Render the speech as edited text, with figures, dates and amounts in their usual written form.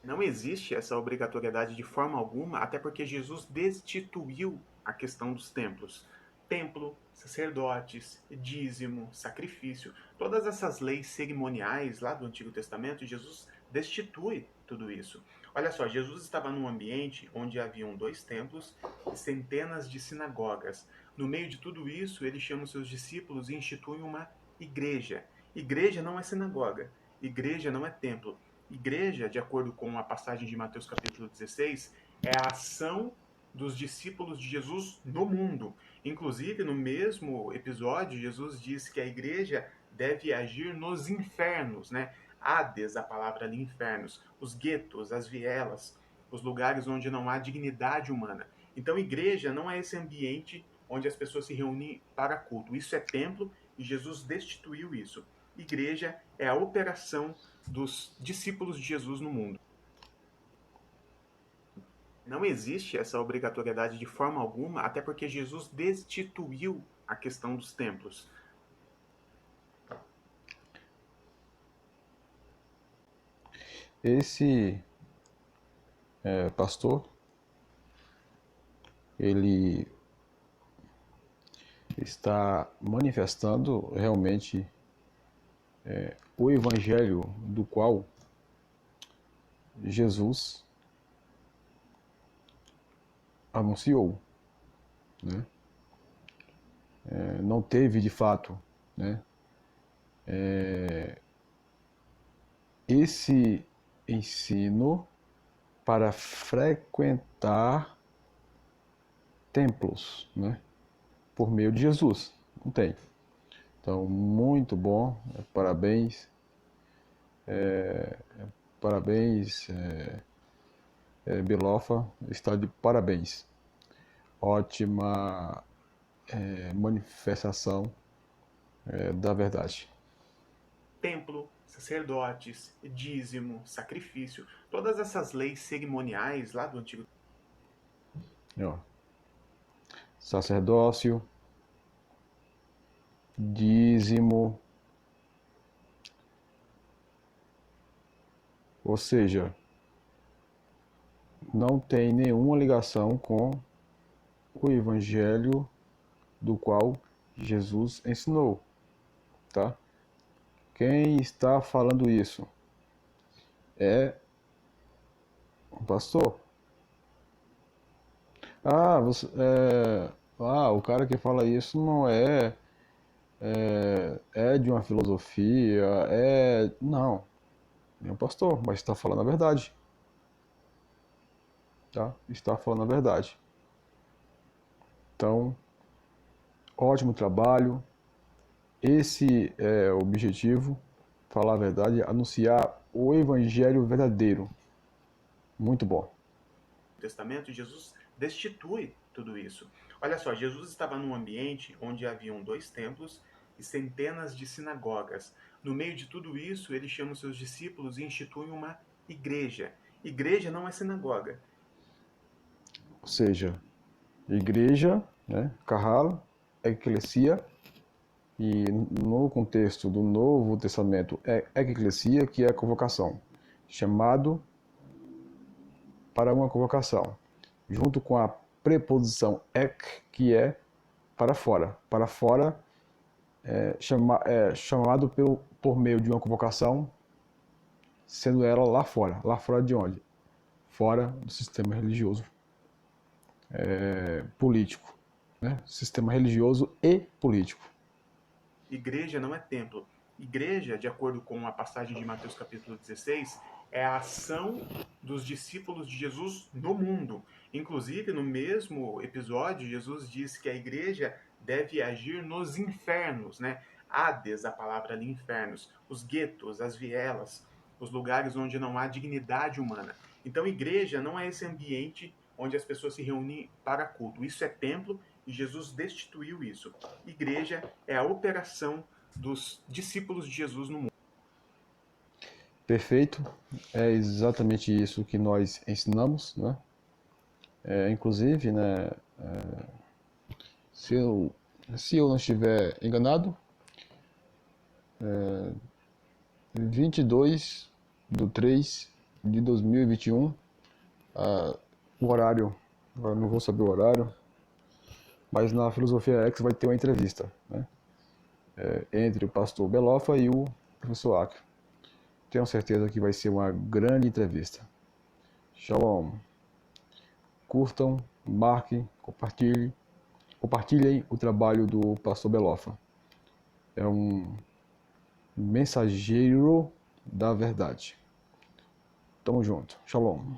Não existe essa obrigatoriedade de forma alguma, até porque Jesus destituiu a questão dos templos. Templo, sacerdotes, dízimo, sacrifício, todas essas leis cerimoniais lá do Antigo Testamento, Jesus destitui tudo isso. Olha só, Jesus estava num ambiente onde haviam 2 templos e centenas de sinagogas. No meio de tudo isso, ele chama os seus discípulos e institui uma igreja. Igreja não é sinagoga, igreja não é templo. Igreja, de acordo com a passagem de Mateus capítulo 16, é a ação dos discípulos de Jesus no mundo. Inclusive, no mesmo episódio, Jesus diz que a igreja deve agir nos infernos, né? Hades, a palavra ali, infernos, os guetos, as vielas, os lugares onde não há dignidade humana. Então, igreja não é esse ambiente onde as pessoas se reúnem para culto. Isso é templo e Jesus destituiu isso. Igreja é a operação dos discípulos de Jesus no mundo. Não existe essa obrigatoriedade de forma alguma, até porque Jesus destituiu a questão dos templos. Esse pastor, ele está manifestando realmente o evangelho do qual Jesus anunciou, né? Não teve de fato, né, esse ensino para frequentar templos, né, por meio de Jesus. Não tem. Então, muito bom, parabéns, parabéns, Belofa, está de parabéns. Ótima manifestação da verdade. Templo, sacerdotes, dízimo, sacrifício, todas essas leis cerimoniais lá do Antigo. Ó, sacerdócio, dízimo, ou seja, não tem nenhuma ligação com o evangelho do qual Jesus ensinou, tá? Quem está falando isso é o pastor. O cara que fala isso não é de uma filosofia, não, é um pastor, mas está falando a verdade, tá? Está falando a verdade. Então, ótimo trabalho. Esse é o objetivo, falar a verdade, anunciar o evangelho verdadeiro. Muito bom. Testamento, Jesus destitui tudo isso. Olha só, Jesus estava num ambiente onde haviam 2 templos e centenas de sinagogas. No meio de tudo isso, ele chama os seus discípulos e institui uma igreja. Igreja não é sinagoga. Ou seja, igreja, né, Kahal, eclesia, e no contexto do Novo Testamento é eclesia, que é a convocação, chamado para uma convocação, junto com a preposição ek, que é para fora. Para fora chamado por meio de uma convocação, sendo ela lá fora. Lá fora de onde? Fora do sistema religioso político. Né? Sistema religioso e político. Igreja não é templo. Igreja, de acordo com a passagem de Mateus capítulo 16, é a ação dos discípulos de Jesus no mundo. Inclusive, no mesmo episódio, Jesus diz que a igreja deve agir nos infernos, né? Hades, a palavra ali, infernos, os guetos, as vielas, os lugares onde não há dignidade humana. Então, igreja não é esse ambiente onde as pessoas se reúnem para culto. Isso é templo e Jesus destituiu isso. Igreja é a operação dos discípulos de Jesus no mundo. Perfeito. É exatamente isso que nós ensinamos, né? Inclusive, né, se eu, se eu não estiver enganado, 22 do 3 de 2021. O horário, agora não vou saber o horário, mas na Filosofia X vai ter uma entrevista, né? Entre o pastor Belofa e o professor Acre. Tenho certeza que vai ser uma grande entrevista. Shalom. Curtam, marquem, compartilhem o trabalho do pastor Belofa. É um mensageiro da verdade. Tamo junto. Shalom.